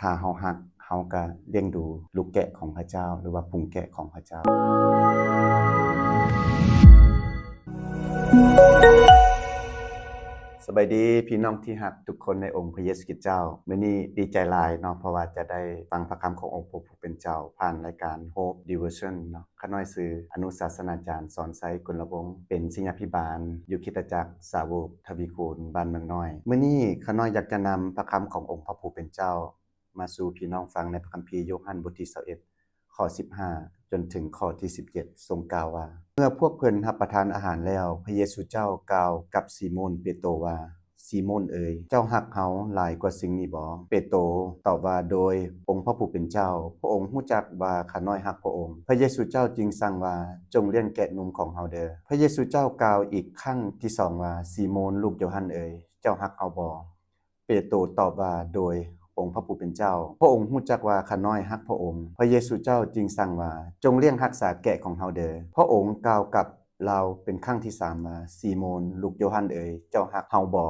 ถ้าเฮารักเฮาก็เลี้ยงดูลูกแกะของพระเจ้าหรือว่าฝูงแกะของพระเจ้าสบายดีพี่น้องที่รักทุกคนในองค์พระเยซูคริสต์เจ้ามื้อนี้ดีใจหลายเนาะเพราะว่าจะได้ฟังพระคำขององค์พระผู้เป็นเจ้าผ่านรายการ Hope Devotion เนาะข้าน้อยชื่ออนุศาสนาจารย์สอนไซกุลวงศ์เป็นศิษยาภิบาลอยู่คริสตจักรสาวกทวีคูณบ้านเมืองน้อยมื้อนี้ข้าน้อยอยากจะนำพระคำขององค์พระผู้เป็นเจ้ามาสู่พี่น้องฟังในพระคัมภีร์โยฮันบทที่21ข้อ15จนถึงข้อที่17ทรงกล่าวว่าเมื่อพวกเพิ่นรับประทานอาหารแล้วพระเยซูเจ้ากล่าวกับซีโมนเปโตรว่าซีโมนเอ๋ยเจ้าฮักเฮาหลายกว่าสิ่งนี้บ่เปโตรตอบว่าโดยองค์พระผู้เป็นเจ้าพระองค์รู้จักว่าข้าน้อยฮักพระองค์พระเยซูเจ้าจึงสั่งว่าจงเลี้ยงแกะนุ่มของเฮาเด้อพระเยซูเจ้ากล่าวอีกครั้งที่2ว่าซีโมนลูกโยฮันเอ๋ยเจ้าฮักเฮาบ่เปโตรตอบว่าโดยองค์พระผู้เป็นเจ้าพระองค์รู้จักว่าข้าน้อยฮักพระองค์พระเยซูเจ้าจึงสั่งว่าจงเลี้ยงรักษาแกะของเฮาเด้อพระองค์กล่าวกับเราเป็นครั้งที่3ว่าซีโมนลูกโยฮันเอ๋ยเจ้าฮักเฮาบ่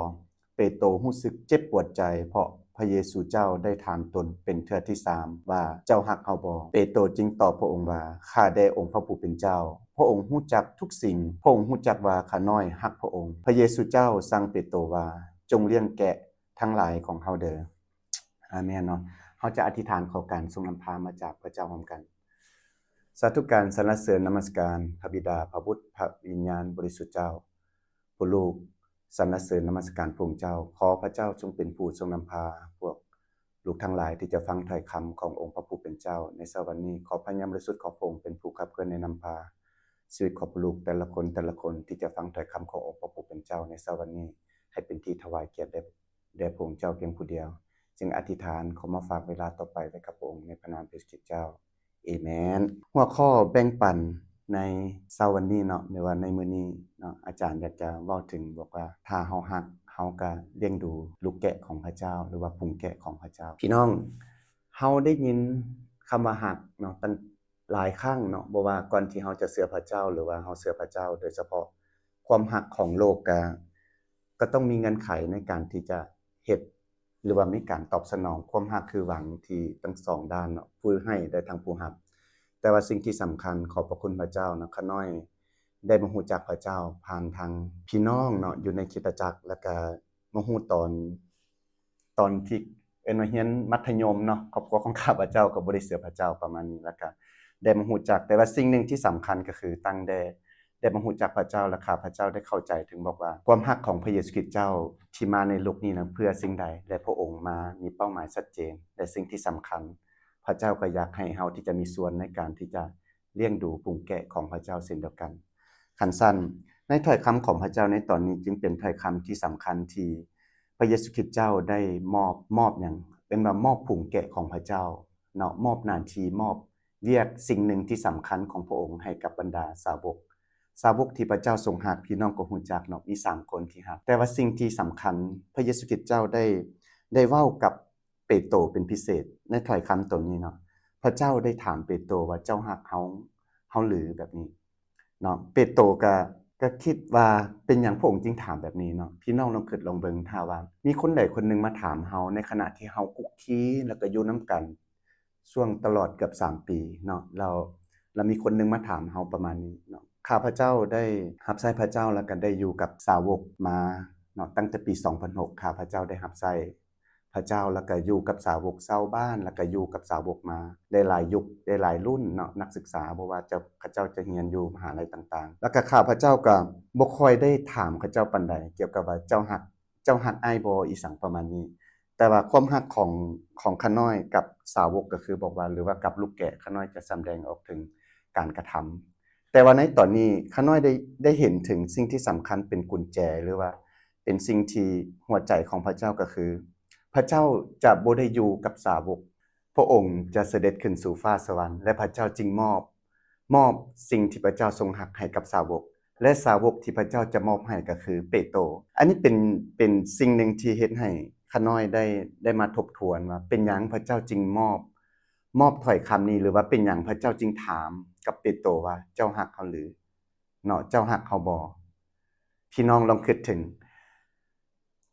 เปโตรรู้สึกเจ็บปวดใจเพราะพระเยซูเจ้าได้ถามตนเป็นเทื่อที่3ว่าเจ้าฮักเฮาบ่เปโตรจึงตอบพระองค์ว่าข้าได้องค์พระผู้เป็นเจ้าพระองค์รู้จักทุกสิ่งพระองค์รู้จักว่าข้าน้อยฮักพระองค์พระเยซูเจ้าสั่งเปโตรว่าจงเลี้ยงแกะทั้งหลายของเฮาเด้ออาเมนเนาะเฮาจะอธิษฐานขอการทรงนำพามาจากพระเจ้าพร้อมกันสาธุการสรรเสริญนมัสการพระบิดาพระบุตรพระวิญญาณบริสุทธิ์เจ้าผู้ลูกสรรเสริญนมัสการพระองค์เจ้าขอพระเจ้าจงเป็นผู้ทรงนำพาพวกลูกทั้งหลายที่จะฟังถ้อยคำขององค์พระผู้เป็นเจ้าในเช้าวันนี้ขอพระญาณบริสุทธิ์ของพระองค์เป็นผู้ขับเคลื่อนในนำพาชีวิตของลูกแต่ละคนที่จะฟังถ้อยคำขององค์พระผู้เป็นเจ้าในเช้าวันนี้ให้เป็นที่ถวายเกียรติแด่พระองค์เจ้าเพียงผู้เดียวจึงอธิษฐานขอมาฝากเวลาต่อไปไว้กับพระองค์ในพระนามพระเยซูคริสต์เจ้าเอเมนหัวข้อแบ่งปันในเช้าวันนี้เนาะในวันในมื้อนี้เนาะอาจารย์อยากจะเว้าถึงบอกว่าถ้าเฮารักเฮาก็เลี้ยงดูลูกแกะของพระเจ้าหรือว่าฝูงแกะของพระเจ้าพี่น้องเฮาได้ยินคำว่ารักเนาะตั้งหลายครั้งเนาะบ่ว่าก่อนที่เฮาจะเชื่อพระเจ้าหรือว่าเฮาเชื่อพระเจ้าโดยเฉพาะความรักของโลกก็ต้องมีเงื่อนไขในการที่จะเฮ็ดหรือว่ามีการตอบสนองความรักคือหวังที่ทั้ง2ด้านเนาะผู้ให้ได้ทั้งผู้รับแต่ว่าสิ่งที่สำคัญขอบพระคุณพระเจ้านะข้าน้อยได้มารู้จักพระเจ้าผ่านทางพี่น้องเนาะอยู่ในคริสตจักรแล้วก็มารู้ตอนที่ว่าเรียนมัธยมเนาะครอบครัวของข้าพเจ้าก็บ่ได้เชื่อพระเจ้าประมาณนี้แล้วก็ได้มารู้จักแต่ว่าสิ่งหนึ่งที่สำคัญก็คือตั้งได้มารู้จักพระเจ้าและข้าพเจ้าได้เข้าใจถึงบอกว่าความรักของพระเยซูคริสต์เจ้าที่มาในโลกนี้นะเพื่อสิ่งใดและพระองค์มามีเป้าหมายชัดเจนและสิ่งที่สำคัญพระเจ้าก็อยากให้เฮาที่จะมีส่วนในการที่จะเลี้ยงดูฝูงแกะของพระเจ้าเช่นเดียวกันขั้นสั้นในถ้อยคำของพระเจ้าในตอนนี้จึงเป็นถ้อยคำที่สำคัญที่พระเยซูคริสต์เจ้าได้มอบหยังเป็นว่ามอบฝูงแกะของพระเจ้าเนาะมอบหน้าที่มอบเวียกสิ่งหนึ่งที่สำคัญของพระองค์ให้กับบรรดาสาวกที่พระเจ้าทรงรักพี่น้องก็รู้จักเนาะมี3คนที่รักแต่ว่าสิ่งที่สำคัญพระเยซูคริสต์เจ้าได้เว้ากับเปโตรเป็นพิเศษในถ้อยคำตรงนี้เนาะพระเจ้าได้ถามเปโตรว่าเจ้ารักเฮาหรือแบบนี้เนาะเปโตรก็คิดว่าเป็นหยังพระองค์จึงถามแบบนี้เนาะพี่น้องลองคิดลองเบิ่งถ้าว่ามีคนใดคนหนึ่งมาถามเฮาในขณะที่เฮาคุกคีแล้วก็อยู่นำกันช่วงตลอดเกือบ3ปีเนาะแล้วมีคนหนึ่งมาถามเฮาประมาณนี้เนาะข้าพเจ้าได้รับใช้พระเจ้าแล้วก็ได้อยู่กับสาวกมาเนาะตั้งแต่ปี2006ข้าพเจ้าได้รับใช้พระเจ้าแล้วก็อยู่กับสาวกชาวบ้านแล้วก็อยู่กับสาวกมาได้หลายยุคได้หลายรุ่นเนาะนักศึกษาบ่ว่าเขาเจ้าจะเรียนอยู่มหาลัยต่างๆแล้วก็ข้าพเจ้าก็บ่ค่อยได้ถามเขาเจ้าปานใดเกี่ยวกับว่าเจ้าฮักอ้ายบ่อีสังประมาณนี้แต่ว่าความรักของข้าน้อยกับสาวกก็คือบอกว่าหรือว่ากับลูกแกะข้าน้อยจะแสดงออกถึงการกระทำแต่ว่าในตอนนี้ข้าน้อยได้เห็นถึงสิ่งที่สำคัญเป็นกุญแจหรือว่าเป็นสิ่งที่หัวใจของพระเจ้าก็คือพระเจ้าจะบ่ได้อยู่กับสาวกพระองค์จะเสด็จขึ้นสู่ฟ้าสวรรค์และพระเจ้าจึงมอบสิ่งที่พระเจ้าทรงรักให้กับสาวกและสาวกที่พระเจ้าจะมอบให้ก็คือเปโตรอันนี้เป็นสิ่งหนึ่งที่เฮ็ดให้ข้าน้อยได้มาทบทวนว่าเป็นหยังพระเจ้าจึงมอบถ้อยคำนี้หรือว่าเป็นหยังพระเจ้าจึงถามกับเปโตรว่าเจ้ารักเขาหรือเนาะเจ้ารักเขาบ่พี่น้องลองคิดถึง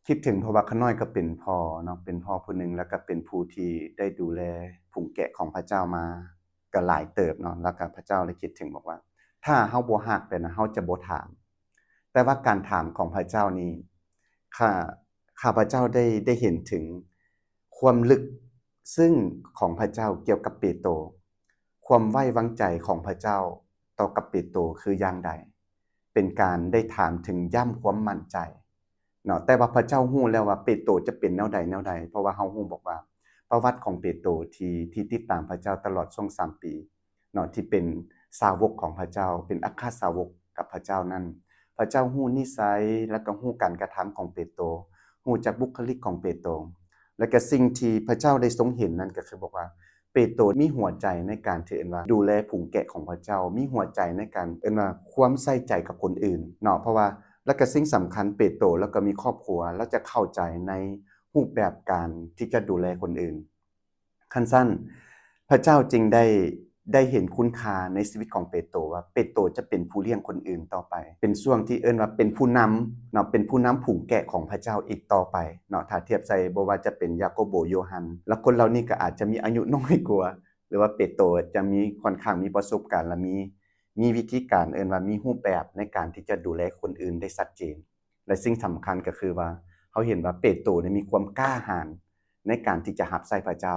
คิดถึงเพราะว่าขาน้อยก็เป็นพ่อเนาะเป็นพ่อผู้หนึ่งแล้วก็เป็นผู้ที่ได้ดูแลฝูงแกะของพระเจ้ามาก็หลายเติบเนาะแล้วก็พระเจ้าเลยคิดถึงบอกว่าถ้าเฮาบ่ฮักเลยนะเฮาจะบ่ถามแต่ว่าการถามของพระเจ้านี้ข้าพระเจ้าได้เห็นถึงความลึกซึ่งของพระเจ้าเกี่ยวกับเปโตรความไว้วางใจของพระเจ้าต่อกับเปโตรคืออย่างใดเป็นการได้ถามถึงย่ำความมั่นใจเนาะแต่ว่าพระเจ้าฮู้แล้วว่าเปโตรจะเป็นแนวใดเพราะว่าเฮาฮู้บอกว่าประวัติของเปโตรที่ติดตามพระเจ้าตลอดช่วง3ปีเนาะที่เป็นสาวกของพระเจ้าเป็นอัครสาวกกับพระเจ้านั้นพระเจ้าฮู้นิสัยและก็ฮู้การกระทำของเปโตรฮู้จักบุคลิกของเปโตรและก็สิ่งที่พระเจ้าได้ทรงเห็นนั่นก็คือบอกว่าเปโตรมีหัวใจในการที่เอิ้นว่าดูแลฝูงแกะของพระเจ้ามีหัวใจในการเอิ้นว่าความใส่ใจกับคนอื่นเนาะเพราะว่าแล้วก็สิ่งสำคัญเปโตรแล้วก็มีครอบครัวแล้วจะเข้าใจในรูปแบบการที่จะดูแลคนอื่นขั้นสั้นพระเจ้าจึงได้เห็นคุณค่าในชีวิตของเปโตรว่าเปโตรจะเป็นผู้เลี้ยงคนอื่นต่อไปเป็นช่วงที่เอิ้นว่าเป็นผู้นำเนาะเป็นผู้นำฝูงแกะของพระเจ้าอีกต่อไปเนาะถ้าเทียบใส่บ่ว่าจะเป็นยากโบโยฮันแล้วคนเหล่านี้ก็อาจจะมีอายุน้อยกว่าหรือว่าเปโตรจะมีค่อนข้างมีประสบการณ์และมีวิธีการเอิ้นว่ามีรูปแบบในการที่จะดูแลคนอื่นได้ชัดเจนและสิ่งสำคัญก็คือว่าเขาเห็นว่าเปโตรเนี่ยมีความกล้าหาญในการที่จะรับใช้พระเจ้า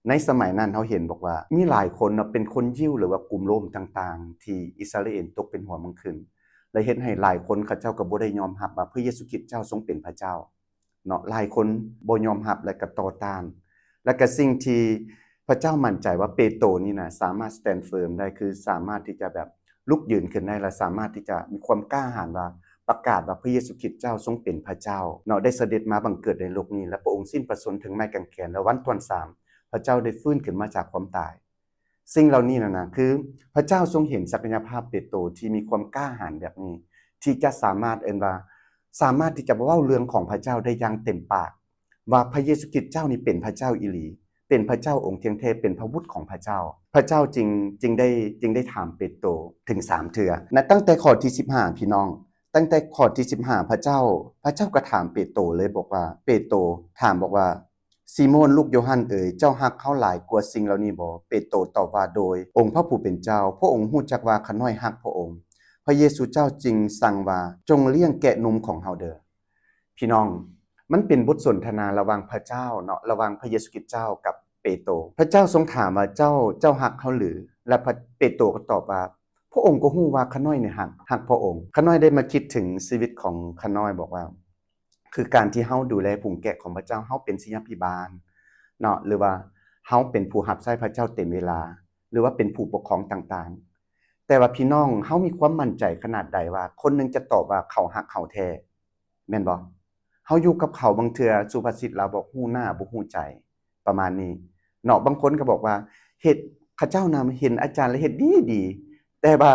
ในสมัยนั้นเขาเห็นบอกว่ามีหลายคนเป็นคนยิวหรือว่ากลุ่มโรมต่างๆที่อิสราเอลตกเป็นหัวเมืองขึ้นและเฮ็ดให้หลายคนเขาเจ้าก็บ่ได้ยอมรับว่าพระเยซูคริสต์เจ้าทรงเป็นพระเจ้าเนาะหลายคนบ่ยอมรับและก็ต่อต้านและก็สิ่งที่พระเจ้ามั่นใจว่าเปโตรนี่นะสามารถ stand firm ได้คือสามารถที่จะแบบลุกยืนขึ้นได้และสามารถที่จะมีความกล้าหาญว่าประกาศว่าพระเยซูคริสต์เจ้าทรงเป็นพระเจ้าเนาะได้เสด็จมาบังเกิดในโลกนี้และพระองค์สิ้นพระชนม์ถึงไม้กางเขนและวันที่3พระเจ้าได้ฟื้นขึ้นมาจากความตายสิ่งเหล่านี้นะคือพระเจ้าทรงเห็นศักยภาพเปโตรที่มีความกล้าหาญแบบนี้ที่จะสามารถสามารถที่จะเว้าเรื่องของพระเจ้าได้อย่างเต็มปากว่าพระเยซูคริสต์เจ้านี่เป็นพระเจ้าอีหลีเป็นพระเจ้าองค์เทียงเทพเป็นพระบุตรของพระเจ้าพระเจ้าจึงได้ถามเปโตรถึง3เทื่อนะตั้งแต่ข้อที่15พี่น้องตั้งแต่ข้อที่15พระเจ้าก็ถามเปโตรเลยบอกว่าเปโตรถามบอกว่าซีโมนลูกโยฮันเอ๋ยเจ้าฮักเขาหลายกว่าสิ่งเหล่านี้บ่เปโตรตอบว่าโดยองค์พระผู้เป็นเจ้าพระองค์ฮู้จักว่าข้าน้อยฮักพระองค์พระเยซูเจ้าจึงสั่งว่าจงเลี้ยงแกะนมของเฮาเด้อพี่น้องมันเป็นบทสนทนาระหว่างพระเจ้าเนาะระหว่างพระเยซูคริสต์เจ้ากับเปโตรพระเจ้าทรงถามว่าเจ้าฮักเขาหรือและเปโตรก็ตอบว่าพระองค์ก็ฮู้ว่าข้าน้อยเนี่ยฮักพระองค์ข้าน้อยได้มาคิดถึงชีวิตของข้าน้อยบอกว่าคือการที่เฮาดูแลฝูงแกะของพระเจ้าเฮาเป็นศิษยาภิบาลเนาะหรือว่าเฮาเป็นผู้รับใช้พระเจ้าเต็มเวลาหรือว่าเป็นผู้ปกครองต่างๆแต่ว่าพี่น้องเฮามีความมั่นใจขนาดใดว่าคนนึงจะตอบว่าเขาฮักเขาแท้แม่นบ่เฮาอยู่กับเขาบางเทื่อสุภาษิตลาวบอกฮู้หน้าบ่ฮู้ใจประมาณนี้เนาะบางคนก็บอกว่าเฮ็ดข้าเจ้านำเห็นอาจารย์แล้วเฮ็ดดีๆแต่ว่า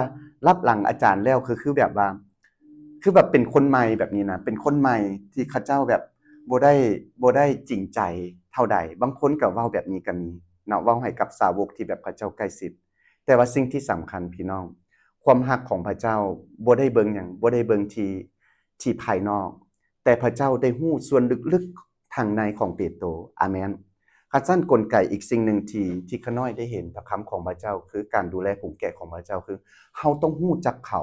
รับหลังอาจารย์แล้วคือแบบว่าคือแบบเป็นคนใหม่แบบนี้นะเป็นคนใหม่ที่ข้าเจ้าแบบบ่ได้จริงใจเท่าใดบางคนก็เว้าแบบนี้ก็มีเนาะเว้าให้กับสาวกที่แบบข้าเจ้าใกล้ชิดแต่ว่าสิ่งที่สำคัญพี่น้องความรักของพระเจ้าบ่ได้เบิ่งหยังบ่ได้เบิ่งที่ภายนอกแต่พระเจ้าได้ฮู้ส่วนลึกๆทางในของเปโตรอาเมนคันซั่นกลไกอีกสิ่งหนึ่งที่ข้าน้อยได้เห็นจากคำของพระเจ้าคือการดูแลฝูงแกะของพระเจ้าคือเฮาต้องฮู้จักเขา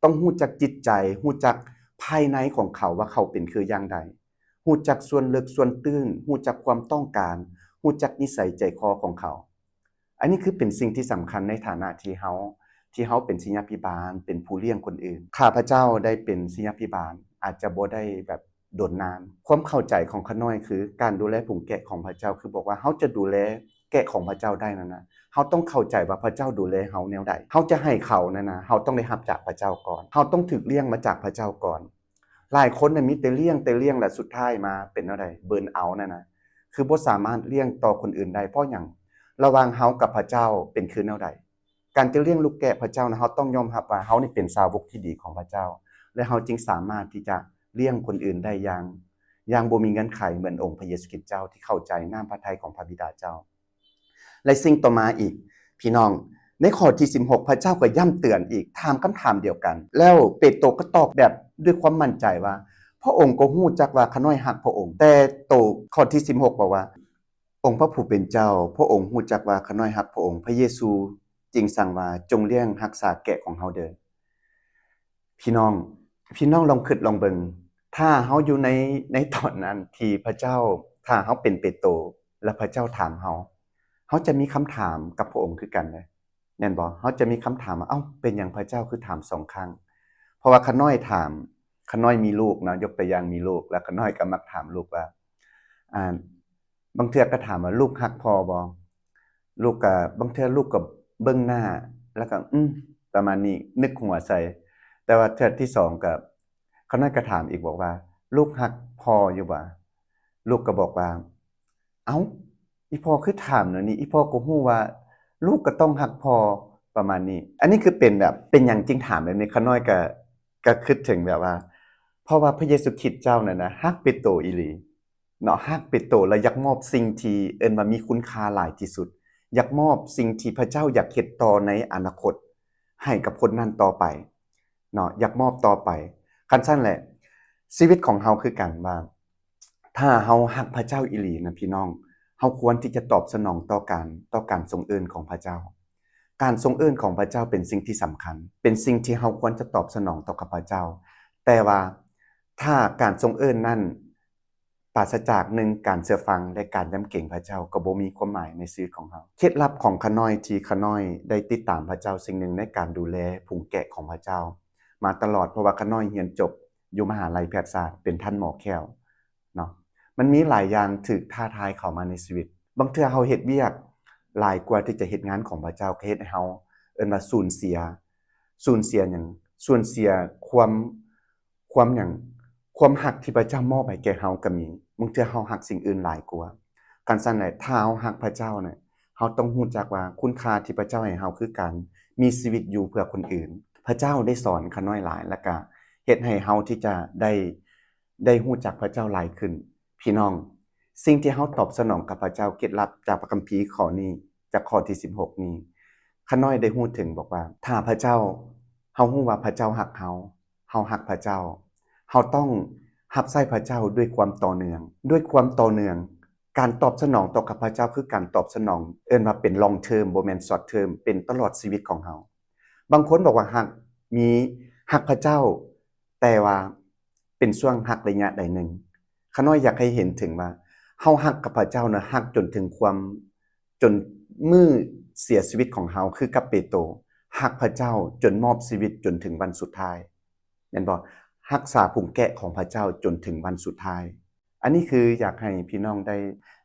ต้องฮู้จักจิตใจฮู้จักภายในของเขาว่าเขาเป็นคืออย่างใดฮู้จักส่วนลึกส่วนตื้นฮู้จักความต้องการฮู้จักนิสัยใจคอของเขาอันนี้คือเป็นสิ่งที่สำคัญในฐานะที่เฮาเป็นศิษยาภิบาลเป็นผู้เลี้ยงคนอื่นข้าพเจ้าได้เป็นศิษยาภิบาลอาจจะบ่ได้แบบโดนนานความเข้าใจของข้าน้อยคือการดูแลฝูงแกะของพระเจ้าคือบอกว่าเฮาจะดูแลแกะของพระเจ้าได้นั่นน่ะเฮาต้องเข้าใจว่าพระเจ้าดูแลเฮาแนวใดเฮาจะให้เขานั่นน่ะเฮาต้องได้รับจากพระเจ้าก่อนเฮาต้องถูกเลี้ยงมาจากพระเจ้าก่อนหลายคนน่ะมีแต่เลี้ยงแล้วสุดท้ายมาเป็นแนวใดเบิร์นเอาท์นั่นน่ะคือบ่สามารถเลี้ยงต่อคนอื่นได้เพราะหยังระหว่างเฮากับพระเจ้าเป็นคือแนวใดการจะเลี้ยงลูกแกะพระเจ้านะเฮาต้องยอมรับว่าเฮานี่เป็นสาวกที่ดีของพระเจ้าและเฮาจึงสามารถที่จะเลี้ยงคนอื่นได้อย่างบ่มีเงื่อนไขเหมือนองค์พระเยซูคริสต์เจ้าที่เข้าใจน้ำพระทัยของพระบิดาเจ้าและสิ่งต่อมาอีกพี่น้องในข้อที่16พระเจ้าก็ย้ำเตือนอีกถามคำถามเดียวกันแล้วเปโตรก็ตอบแบบด้วยความมั่นใจว่า พระองค์ก็ฮู้จักว่าขาน้อยฮักพระองค์แต่โตข้อที่16บอกว่าองค์พระผู้เป็นเจ้าพระองค์ฮู้จักว่าขาน้อยฮักพระองค์พระเยซูจึงสั่งว่าจงเลี้ยงรักษาแกะของเฮาเด้อพี่น้องลองคิดลองเบิ่งถ้าเฮาอยู่ในตอนนั้นที่พระเจ้าถ้าเฮาเป็นเปโตรและพระเจ้าถามเฮาจะมีคำถามกับพระองค์คือกันเด้แม่นบ่เฮาจะมีคำถามว่าเอ้าเป็นหยังพระเจ้าคือถาม2ครั้งเพราะว่าขาน้อยถามขาน้อยมีลูกเนาะยกตัวอย่างมีลูกแล้วขาน้อยก็มักถามลูกว่าอ่าบางเทื่อก็ถามว่าลูกรักพ่อบ่ลูกก็บางเทื่อลูกก็เบิ่งหน้าแล้วก็ประมาณนี้นึกหัวใส่แต่ว่าเทื่อที่2ก็ขาน้อยก็ถามอีกบอกว่าลูกรักพ่ออยู่บ่ลูกก็บอกว่าเอ้าอีพ่อคือถามแนวนี้อีพ่อก็ฮู้ว่าลูกก็ต้องรักพ่อประมาณนี้อันนี้คือเป็นแบบเป็นหยังจึงถามแบบนี้ขาน้อยก็คิดถึงแบบว่าเพราะว่าพระเยซูคริสต์เจ้านั่นน่ะรักเปโตรอีหลีเนาะรักเปโตรและอยากมอบสิ่งที่เอิ้นว่ามีคุณค่าหลายที่สุดอยากมอบสิ่งที่พระเจ้าอยากเฮ็ดต่อในอนาคตให้กับคนนั้นต่อไปเนาะอยากมอบต่อไปคันซั่นแหละชีวิตของเฮาคือกันว่าถ้าเฮารักพระเจ้าอีหลีนะพี่น้องเฮาควรที่จะตอบสนองต่อการทรงเอิ้นของพระเจ้าการทรงเอิ้นของพระเจ้าเป็นสิ่งที่สำคัญเป็นสิ่งที่เฮาควรจะตอบสนองต่อกับพระเจ้าแต่ว่าถ้าการทรงเอิ้นนั้นปราศจาก1การเชื่อฟังและการยำเกรงพระเจ้าก็บ่มีความหมายในชีวิตของเฮาเคล็ดลับของขาน้อยที่ขาน้อยได้ติดตามพระเจ้าสิ่งหนึ่งในการดูแลฝูงแกะของพระเจ้ามาตลอดเพราะว่าขาน้อยเรียนจบอยู่มหาลัยแพทยศาสตร์เป็นท่านหมอแค้วเนาะมันมีหลายอย่างถูกท้าทายเข้ามาในชีวิตบางเทื่อเฮาเฮ็ดเวียกหลายกว่าที่จะเฮ็ดงานของพระเจ้าก็เฮ็ดให้เฮาเอิ้นว่าสูญเสียหยังสูญเสียความหยังความรักที่พระเจ้ามอบให้แก่เฮาก็มีบางเทื่อเฮารักสิ่งอื่นหลายกว่าคันซั่นแหละถ้าเฮารักพระเจ้าน่ะเฮาต้องรู้จักว่าคุณค่าที่พระเจ้าให้เฮาคือการมีชีวิตอยู่เพื่อคนอื่นพระเจ้าได้สอนขาน้อยหลายแล้วก็เฮ็ดให้เฮาที่จะได้รู้จักพระเจ้าหลายขึ้นพี่น้องสิ่งที่เฮาตอบสนองกับพระเจ้าเคล็ดลับจากพระคัมภีร์ข้อนี้จากข้อที่16นี้ขาน้อยได้รู้ถึงบอกว่าถ้าพระเจ้าเฮารู้ว่าพระเจ้ารักเฮารักพระเจ้าเฮาต้องรับใช้พระเจ้าด้วยความต่อเนื่องการตอบสนองต่อกับพระเจ้าคือการตอบสนองเอิ้นว่าเป็น long term บ่แม่น short term เป็นตลอดชีวิตของเฮาบางคนบอกว่ารักพระเจ้าแต่ว่าเป็นช่วงรักระยะใดหนึ่งขาน้อยอยากให้เห็นถึงว่าเฮารักกับพระเจ้านะรักจนถึงความจนมื้อเสียชีวิตของเฮาคือกับเปโตรรักพระเจ้าจนมอบชีวิตจนถึงวันสุดท้ายแม่นบ่รักษาผุงแกะของพระเจ้าจนถึงวันสุดท้ายอันนี้คืออยากให้พี่น้อง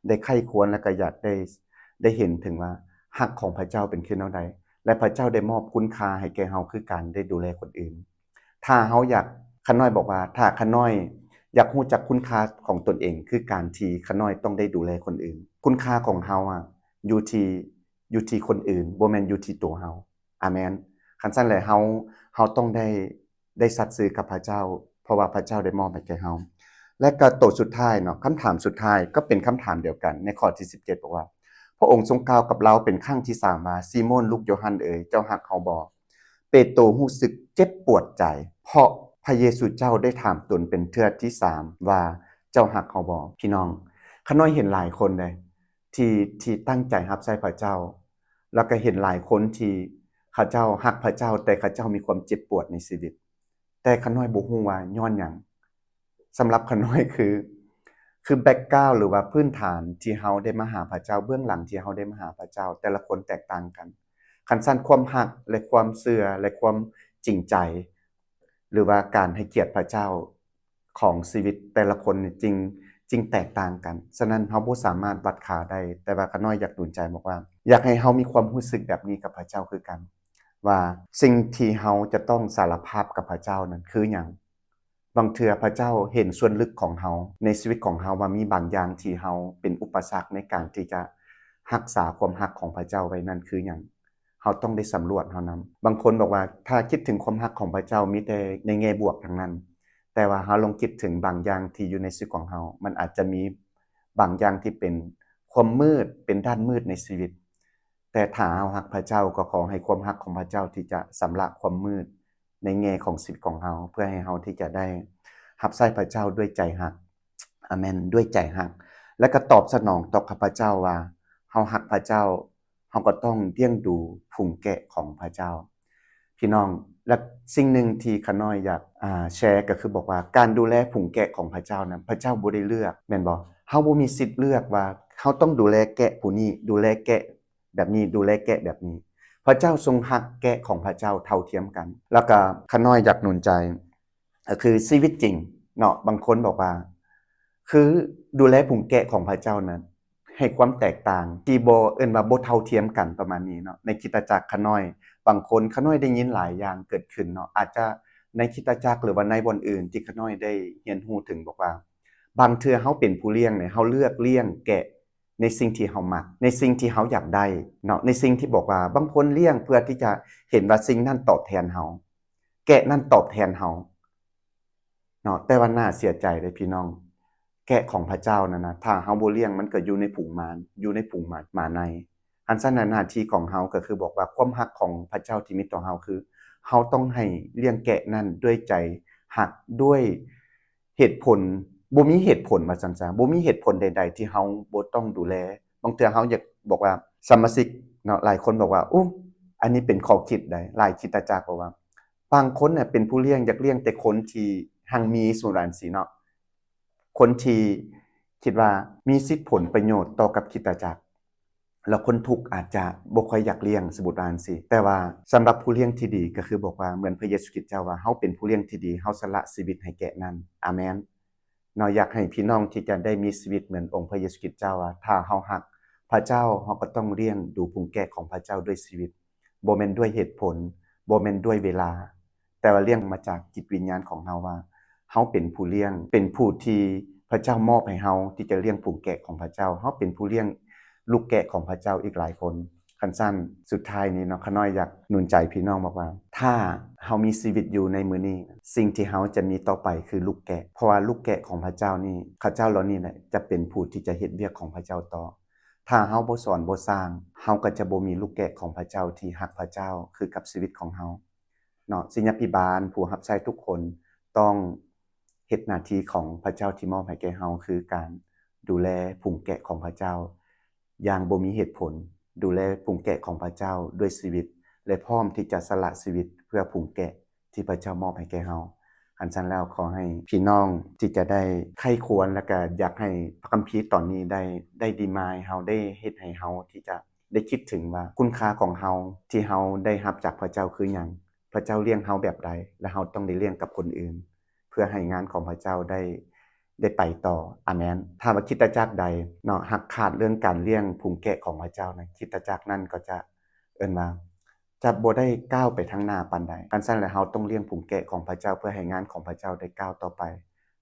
ได้ใคร่ครวญและก็อยากได้เห็นถึงว่ารักของพระเจ้าเป็นคือแนวใดและพระเจ้าได้มอบคุณค่าให้แก่เฮาคือการได้ดูแลคนอื่นถ้าเฮาอยากขาน้อยบอกว่าถ้าขาน้อยอยากรู้จักคุณค่าของตนเองคือการที่ขาน้อยต้องได้ดูแลคนอื่นคุณค่าของเฮาอะอยู่ที่คนอื่นบ่แม่นอยู่ที่ตัวเฮาอาเมนคันซั่นแหละเฮาต้องได้สัตย์ซื่อกับพระเจ้าเพราะว่าพระเจ้าได้มอบให้แก่เฮาและก็โตสุดท้ายเนาะคำถามสุดท้ายก็เป็นคำถามเดียวกันในข้อที่17บอกว่าพระองค์ทรงกล่าวกับเราเป็นครั้งที่3ว่าซีโมนลูกโยฮันเอ๋ยเจ้าฮักเฮาบ่เปโตรรู้สึกเจ็บปวดใจเพราะพระเยซูเจ้าได้ถามตนเป็นเทื่อที่3ว่าเจ้าฮักเฮาบ่พี่น้องขาน้อยเห็นหลายคนเลยที่ตั้งใจรับใช้พระเจ้าแล้วก็เห็นหลายคนที่เขาเจ้าฮักพระเจ้าแต่เขาเจ้ามีความเจ็บปวดในชีวิตแต่ขาน้อยบ่ฮู้ว่าย้อนหยังสำหรับขาน้อยคือแบ็กกราวนด์หรือว่าพื้นฐานที่เฮาได้มาหาพระเจ้าเบื้องหลังที่เฮาได้มาหาพระเจ้าแต่ละคนแตกต่างกันคันซั่นความรักและความเชื่อและความจริงใจหรือว่าการให้เกียรติพระเจ้าของชีวิตแต่ละคนนี่จริงแตกต่างกันฉะนั้นเฮาบ่สามารถวัดค่าได้แต่ว่าขาน้อยอยากหนุนใจบอกว่าอยากให้เฮามีความรู้สึกแบบนี้กับพระเจ้าคือกันว่าสิ่งที่เฮาจะต้องสารภาพกับพระเจ้านั้นคือหยังบางเทื่อพระเจ้าเห็นส่วนลึกของเฮาในชีวิตของเฮาว่ามีบางอย่างที่เฮาเป็นอุปสรรคในการที่จะรักษาความรักของพระเจ้าไว้นั่นคือหยังเฮาต้องได้สำรวจเฮานำบางคนบอกว่าถ้าคิดถึงความรักของพระเจ้ามีแต่ในแง่บวกทั้งนั้นแต่ว่าเฮาลองคิดถึงบางอย่างที่อยู่ในชีวิตของเฮามันอาจจะมีบางอย่างที่เป็นความมืดเป็นด้านมืดในชีวิตแต่ถ้าเฮารักพระเจ้าก็ขอให้ความรักของพระเจ้าที่จะชำระความมืดในแง่ของชีวิตของเฮาเพื่อให้เฮาที่จะได้ รับใช้พระเจ้าด้วยใจฮักอาเมนด้วยใจฮักและก็ตอบสนองต่อข้าพเจ้าว่าเฮาฮักพระเจ้าเฮาก็ต้องเลี้ยงดูฝูงแกะของพระเจ้าพี่น้องและสิ่งหนึ่งที่ข้าน้อยอยากแชร์ก็คือบอกว่าการดูแลฝูงแกะของพระเจ้านั้นพระเจ้าบ่ได้เลือกแม่นบ่เฮาบ่มีสิทธิ์เลือกว่าเฮาต้องดูแลแกะผู้นี้ดูแลแกะแบบนี้ดูแลแกะแบบนี้พระเจ้าทรงฮักแกะของพระเจ้าเท่าเทียมกันแล้วก็ข้าน้อยอยากหนุนใจก็คือชีวิตจริงเนาะบางคนบอกว่าคือดูแลฝูงแกะของพระเจ้านั้นให้ความแตกต่างที่บ่เอิ้นว่าบ่เท่าเทียมกันประมาณนี้เนาะในคริสตจักรข้าน้อยบางคนข้าน้อยได้ยินหลายอย่างเกิดขึ้นเนาะอาจจะในคริสตจักรหรือว่าในบ่อนอื่นที่ข้าน้อยได้เรียนรู้ถึงบอกว่าบางเทื่อเฮาเป็นผู้เลี้ยงเนี่ยเฮาเลือกเลี้ยงแกะในสิ่งที่เฮามักในสิ่งที่เฮาอยากได้เนาะในสิ่งที่บอกว่าบางคนเลี้ยงเพื่อที่จะเห็นว่าสิ่งนั้นตอบแทนเฮาแกะนั้นตอบแทนเฮาเนาะแต่ว่าน่าเสียใจเด้อพี่น้องแกะของพระเจ้านั่นน่ะถ้าเฮาบ่เลี้ยงมันก็อยู่ในฝูงมารอยู่ในฝูงหมาในอันซั้นหน้าที่ของเฮาก็คือบอกว่าความรักของพระเจ้าที่มีต่อเฮาคือเฮาต้องให้เลี้ยงแกะนั้นด้วยใจรักด้วยเหตุผลบ่มีเหตุผลว่าซั่นซะบ่มีเหตุผลใดๆที่เฮาบ่ต้องดูแลบางเทื่อเฮาอยากบอกว่าสมาชิกเนาะหลายคนบอกว่าอู้อันนี้เป็นข้อคิดได้หลายคริสตจักรบอกว่าบางคนน่ะเป็นผู้เลี้ยงอยากเลี้ยงแต่คนที่หังมีสุราจั่งซี้เนาะ คนที่คิดว่ามีสิทธิผลประโยชน์ต่อกับคริสตจักรแล้วคนทุกข์อาจจะบ่ค่อยอยากเลี้ยงสมมุติว่าจั่งซี้แต่ว่าสำหรับผู้เลี้ยงที่ดีก็คือบอกว่าเหมือนพระเยซูคริสต์เจ้าว่าเฮาเป็นผู้เลี้ยงที่ดีเฮาสละชีวิตให้แก่นั้นอาเมนเนาะอยากให้พี่น้องที่จะได้มีชีวิตเหมือนองค์พระเยซูคริสต์เจ้าว่าถ้าเฮารักพระเจ้าเฮาก็ต้องเลี้ยงดูฝูงแกะของพระเจ้าด้วยชีวิตบ่แม่นด้วยเหตุผลบ่แม่นด้วยเวลาแต่ว่าเลี้ยงมาจากจิตวิญญาณของเฮาว่า เฮาเป็นผู้เลี้ยงเป็นผู้ที่พระเจ้ามอบให้เฮาที่จะเลี้ยงฝูงแกะของพระเจ้าเฮาเป็นผู้เลี้ยงลูกแกะของพระเจ้าอีกหลายคนคันสั้นสุดท้ายนี้เนาะข้าน้อยอยากหนุนใจพี่น้องบอกว่าถ้าเฮามีชีวิตอยู่ในมื้อนี้สิ่งที่เฮาจะมีต่อไปคือลูกแกะเพราะว่าลูกแกะของพระเจ้านี่พระเจ้าเหล่านี้แหละจะเป็นผู้ที่จะเฮ็ดเวียกของพระเจ้าต่อถ้าเฮาบ่สอนบ่สร้างเฮาก็จะบ่มีลูกแกะของพระเจ้าที่รักพระเจ้าคือกับชีวิตของเฮาเนาะศิษยาภิบาลผู้รับใช้ทุกคนต้อง เฮ็ดหน้าที่ของพระเจ้าที่มอบให้แก่เฮาคือการดูแลฝูงแกะของพระเจ้าอย่างบ่มีเหตุผลดูแลฝูงแกะของพระเจ้าด้วยชีวิตและพร้อมที่จะสละชีวิตเพื่อฝูงแกะที่พระเจ้ามอบให้แก่เฮาอันซั้นแล้วขอให้พี่น้องที่จะได้ใคร่ควรและก็อยากให้พระคัมภีร์ตอนนี้ได้ดีมายเฮาได้เฮ็ดให้เฮาที่จะได้คิดถึงว่าคุณค่าของเฮาที่เฮาได้รับจากพระเจ้าคือหยังพระเจ้าเลี้ยงเฮาแบบใดและเฮาต้องได้เลี้ยงกับคนอื่น เพื่อให้งานของพระเจ้าได้ไปต่ออาเมนถ้าว่าคริสตจักรใดเนาะหักขาดเรื่องการเลี้ยงฝูงแกะของพระเจ้านะคริสตจักรนั้นก็จะเอิ้นว่าจะบ่ได้ก้าวไปข้างหน้าปานใดคันซั่นแล้วเฮาต้องเลี้ยงฝูงแกะของพระเจ้าเพื่อให้งานของพระเจ้าได้ก้าวต่อไป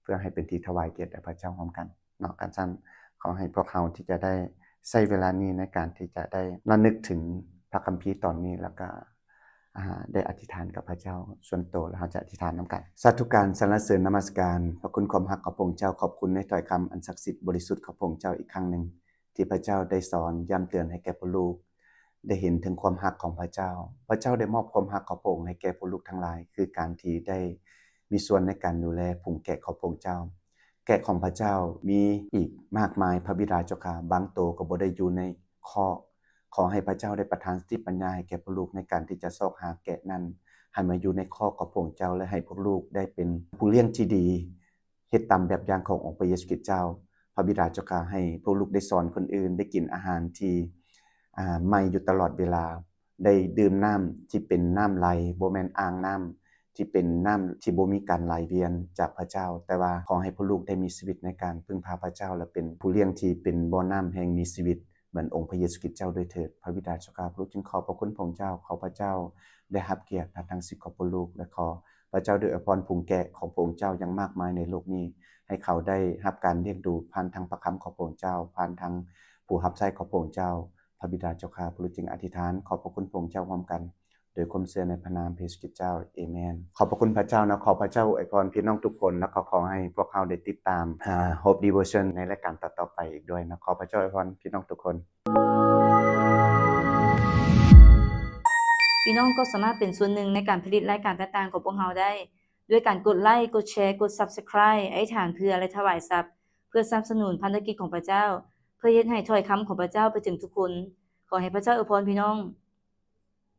เพื่อให้เป็นที่ถวายเกียรติแด่พระเจ้าพร้อมกันเนาะคันซั่นขอให้พวกเราที่จะได้ใช้เวลานี้ในการที่จะได้ระลึกถึงพระคัมภีร์ตอนนี้แล้วก็ได้อธิษฐานกับพระเจ้าส่วนตัวแล้วเราจะอธิษฐานนำกันสาธุการสรรเสริญนมัสการพระคุณความรักของพระองค์เจ้าขอบคุณในถ้อยคำอันศักดิ์สิทธิ์บริสุทธิ์ของพระองค์เจ้าอีกครั้งหนึ่งที่พระเจ้าได้สอนย้ำเตือนให้แก่ผู้ลูกได้เห็นถึงความรักของพระเจ้าพระเจ้าได้มอบความรักของพระองค์ให้แก่ผู้ลูกทั้งหลายคือการที่ได้มีส่วนในการดูแลฝูงแกะของพระองค์เจ้าแกะของพระเจ้ามีอีกมากมายพระบิดาเจ้าค่ะบางตัวก็บ่ได้อยู่ในคอกขอให้พระเจ้าได้ประทานสติปัญญาให้แก่ผู้ลูกในการที่จะซอกหาแกะนั้นให้มาอยู่ในคอกของพระองค์เจ้าและให้พวกลูกได้เป็นผู้เลี้ยงที่ดีเฮ็ดตามแบบอย่างขององค์พระเยซูคริสต์เจ้าพระบิดาเจ้าค่ะให้พวกลูกได้สอนคนอื่นได้กินอาหารที่ใหม่อยู่ตลอดเวลาได้ดื่มน้ำที่เป็นน้ำไหลบ่แม่นอ่างน้ำที่เป็นน้ำที่บ่มีการไหลเวียนจากพระเจ้าแต่ว่าขอให้พวกลูกได้มีชีวิตในการพึ่งพาพระเจ้าและเป็นผู้เลี้ยงที่เป็นบ่อน้ำแห่งมีชีวิตเหมือนองค์พระเยซูคริสต์เจ้าด้วยเถิดพระบิดาเจ้าข้าพระองค์จึงขอบพระคุณพระองค์เจ้าขอพระเจ้าได้รับเกียรติทางสิทธิ์ของพระลูกและขอพระเจ้าด้วยอวยพรผูงแกะของพระองค์เจ้าอย่างมากมายในโลกนี้ให้เขาได้รับการเลี้ยงดูผ่านทางพระคำของพระองค์เจ้าผ่านทางผู้รับใช้ของพระองค์เจ้าพระบิดาเจ้าข้าพระองค์จึงอธิษฐานขอบพระคุณพระองค์เจ้าพร้อมกันโดยความเชื่อในพระนามพระเยซูคริสต์เจ้าเอเมนขอบพระคุณพระเจ้านะขอพระเจ้าอวยพรพี่น้องทุกคนและขอให้พวกเขาได้ติดตามHope Devotion ในรายการต่อๆไปอีกด้วยนะขอพระเจ้าอวยพรพี่น้องทุกคนพี่น้องก็สามารถเป็นส่วนหนึ่งในการผลิตรายการต่างๆของพวกเราได้ ด้วยการกดไลค์กดแชร์กด Subscribe อธิษฐานเพื่อและถวายทรัพย์เพื่อสนับสนุนพันธกิจของพระเจ้าเพื่อเฮ็ดให้ถ้อยคำของพระเจ้าไปถึงทุกคนขอให้พระเจ้าอวยพรพี่น้อง